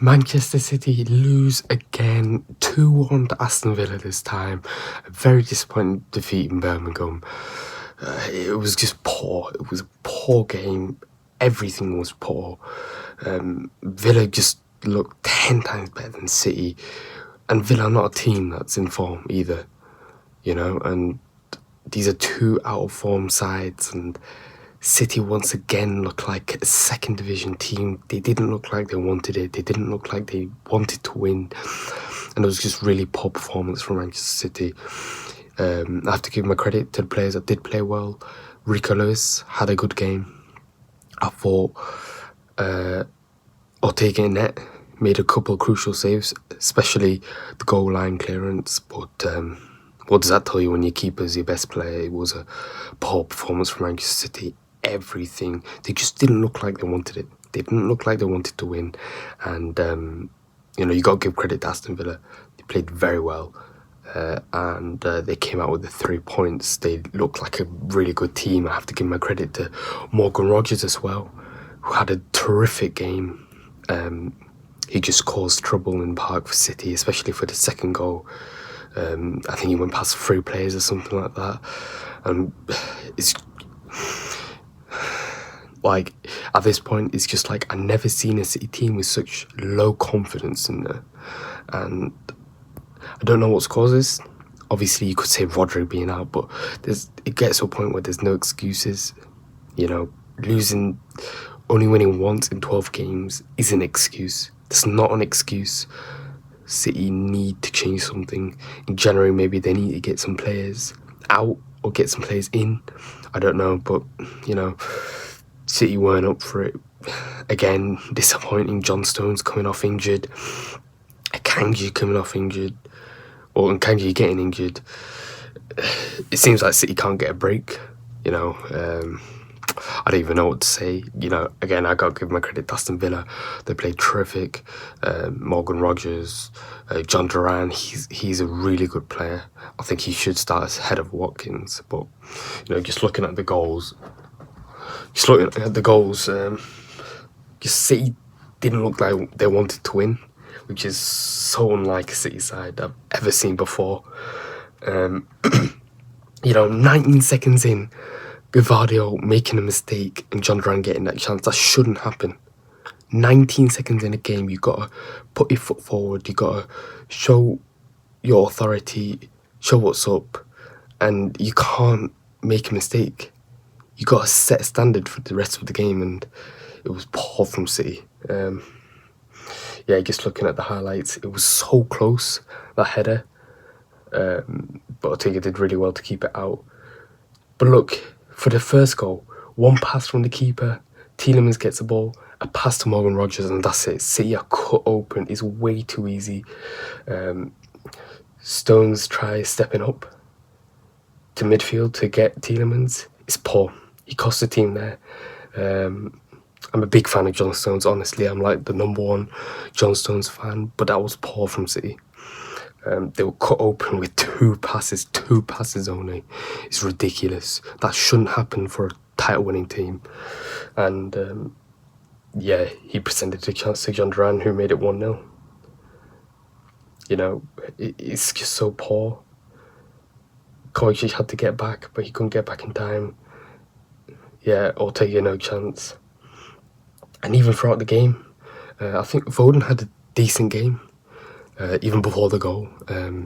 Manchester City lose again, 2-1 to Aston Villa this time. A very disappointing defeat in Birmingham. It was just poor. It was a poor game. Everything was poor. Villa just looked 10 times better than City. And Villa are not a team that's in form either, and these are two out of form sides, and City once again looked like a second division team. They didn't look like they wanted it. They didn't look like they wanted to win. And it was just really poor performance from Manchester City. I have to give my credit to the players that did play well. Rico Lewis had a good game. I thought Ortega in net made a couple of crucial saves, especially the goal line clearance. But what does that tell you when your keeper's your best player? It was a poor performance from Manchester City. Everything. They just didn't look like they wanted it. They didn't look like they wanted to win. And, you got to give credit to Aston Villa. They played very well. And they came out with the 3 points. They looked like a really good team. I have to give my credit to Morgan Rogers as well, who had a terrific game. He just caused trouble in the park for City, especially for the second goal. I think he went past 3 players or something like that. And it's like, at this point, it's just like I've never seen a City team with such low confidence in there. And I don't know what's caused this. Obviously, you could say Rodri being out, but it gets to a point where there's no excuses. Only winning once in 12 games is an excuse. It's not an excuse. City need to change something. In January, maybe they need to get some players out or get some players in. I don't know, but, City weren't up for it. Again, disappointing. John Stones coming off injured. Akanji coming off injured. Or Akanji getting injured. It seems like City can't get a break, I don't even know what to say. Again, I got to give my credit to Aston Villa. They played terrific. Morgan Rogers, John Duran, he's a really good player. I think he should start as head of Watkins. But, just looking at the goals, just City didn't look like they wanted to win, which is so unlike a City side I've ever seen before. 19 seconds in, Gavardio making a mistake and John Duran getting that chance. That shouldn't happen. 19 seconds in a game, you got to put your foot forward. You got to show your authority, show what's up, and you can't make a mistake. You got to set a standard for the rest of the game, and it was poor from City. Just looking at the highlights, it was so close, that header. But Ortega did really well to keep it out. But look, for the first goal, one pass from the keeper, Tielemans gets the ball, a pass to Morgan Rogers, and that's it. City are cut open. It's way too easy. Stones tries stepping up to midfield to get Tielemans. It's poor. He cost the team there. I'm a big fan of John Stones, honestly. I'm like the number one John Stones fan, but that was poor from City. They were cut open with 2 passes only. It's ridiculous. That shouldn't happen for a title-winning team. And, he presented the chance to John Duran, who made it 1-0. It's just so poor. Kovacic had to get back, but he couldn't get back in time. Ortega, no chance. And even throughout the game, I think Foden had a decent game. Even before the goal,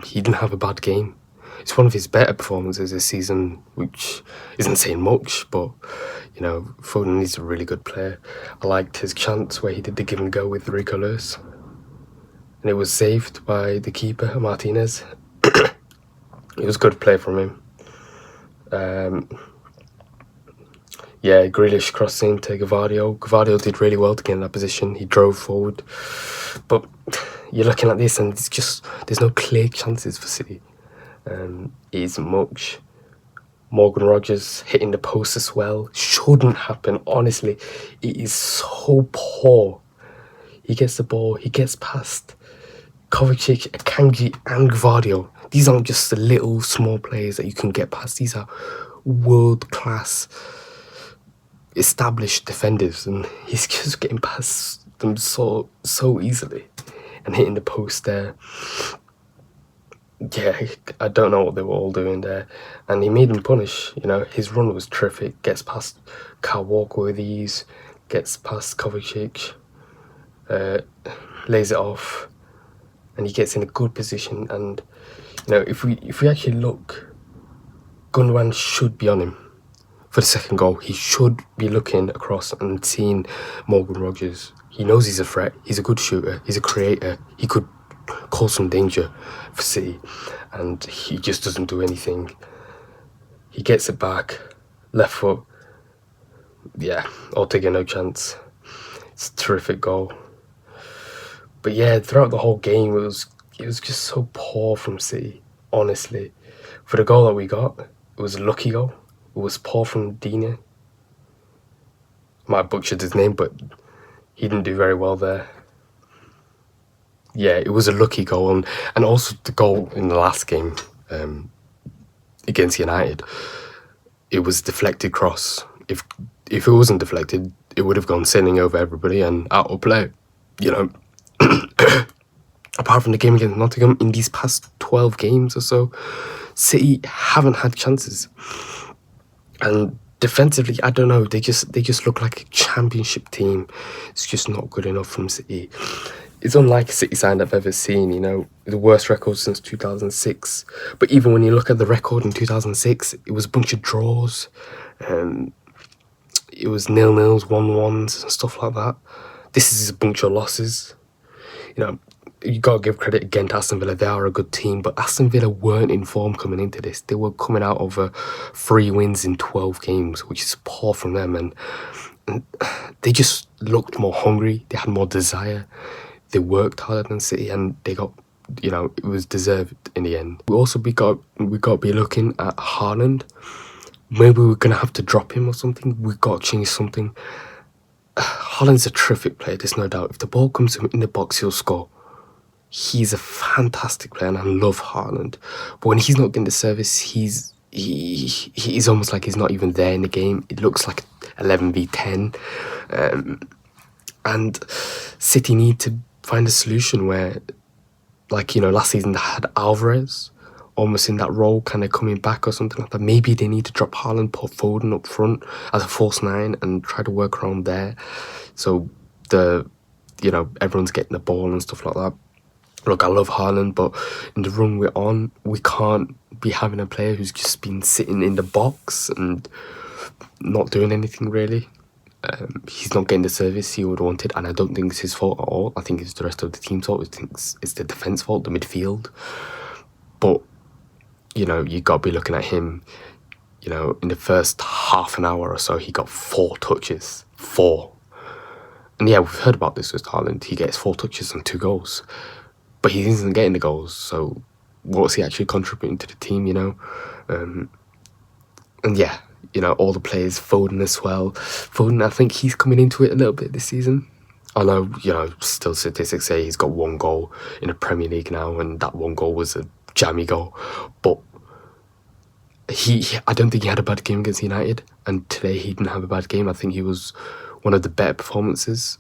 he didn't have a bad game. It's one of his better performances this season, which isn't saying much, but, Foden is a really good player. I liked his chance where he did the give and go with Rico Lewis, and it was saved by the keeper, Martinez. It was a good play from him. Grealish crossing to Gavardio. Gavardio did really well to get in that position. He drove forward. But you're looking at this and there's no clear chances for City. It isn't much. Morgan Rogers hitting the post as well. Shouldn't happen, honestly. It is so poor. He gets the ball, he gets past Kovacic, Akanji and Gavardio. These aren't just the little small players that you can get past. These are world-class established defenders, and he's just getting past them so easily and hitting the post there. Yeah, I don't know what they were all doing there, and he made them punish. You know, his run was terrific. Gets past Kyle Walker with ease, gets past Kovacic, lays it off, and he gets in a good position. And you know, if we actually look, Gundogan should be on him for the second goal. He should be looking across and seeing Morgan Rogers. He knows he's a threat. He's a good shooter. He's a creator. He could cause some danger for City, and he just doesn't do anything. He gets it back, left foot. Yeah, Ortega no chance. It's a terrific goal. But yeah, throughout the whole game, it was just so poor from City. Honestly, for the goal that we got, it was a lucky goal. It was poor from Dina. Might have butchered his name, but he didn't do very well there. Yeah, it was a lucky goal, and also the goal in the last game against United, it was deflected cross. If it wasn't deflected, it would have gone sailing over everybody and out of play. You know, apart from the game against Nottingham, in these past 12 games or so, City haven't had chances. And defensively, I don't know, they just look like a championship team. It's just not good enough from City. It's unlike a City side I've ever seen, you know, the worst record since 2006. But even when you look at the record in 2006, it was a bunch of draws. It was 0-0s, 1-1s, and stuff like that. This is a bunch of losses. You know, you got to give credit again to Aston Villa. They are a good team, but Aston Villa weren't in form coming into this. They were coming out of 3 wins in 12 games, which is poor from them. And they just looked more hungry. They had more desire. They worked harder than City, and they got, you know, it was deserved in the end. We got to be looking at Haaland. Maybe we're going to have to drop him or something. We've got to change something. Haaland's a terrific player, there's no doubt. If the ball comes to him in the box, he'll score. He's a fantastic player, and I love Haaland. But when he's not getting the service, he's almost like he's not even there in the game. It looks like 11v10. And City need to find a solution where, like, you know, last season they had Alvarez almost in that role, kind of coming back or something like that. Maybe they need to drop Haaland, put Foden up front as a false 9 and try to work around there. So you know, everyone's getting the ball and stuff like that. Look, I love Haaland, but in the run we're on, we can't be having a player who's just been sitting in the box and not doing anything really. He's not getting the service he would have wanted, and I don't think it's his fault at all. I think it's the rest of the team's fault. I think it's the defence fault, the midfield. But, you know, you got to be looking at him. You know, in the first half an hour or so, he got 4 touches. 4. And yeah, we've heard about this with Haaland. He gets 4 touches and 2 goals. But he isn't getting the goals, so what's he actually contributing to the team, you know? And yeah, you know, all the players, Foden as well. Foden, I think he's coming into it a little bit this season. I know, you know, still statistics say he's got 1 goal in the Premier League now, and that 1 goal was a jammy goal. But I don't think he had a bad game against United, and today he didn't have a bad game. I think he was one of the better performers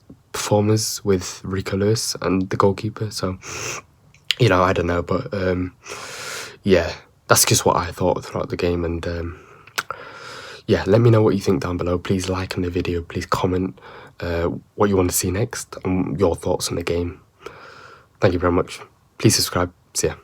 with Rico Lewis and the goalkeeper. So, you know, I don't know, but yeah, that's just what I thought throughout the game. And yeah, let me know what you think down below. Please like on the video, please comment what you want to see next and your thoughts on the game. Thank you very much. Please subscribe. See ya.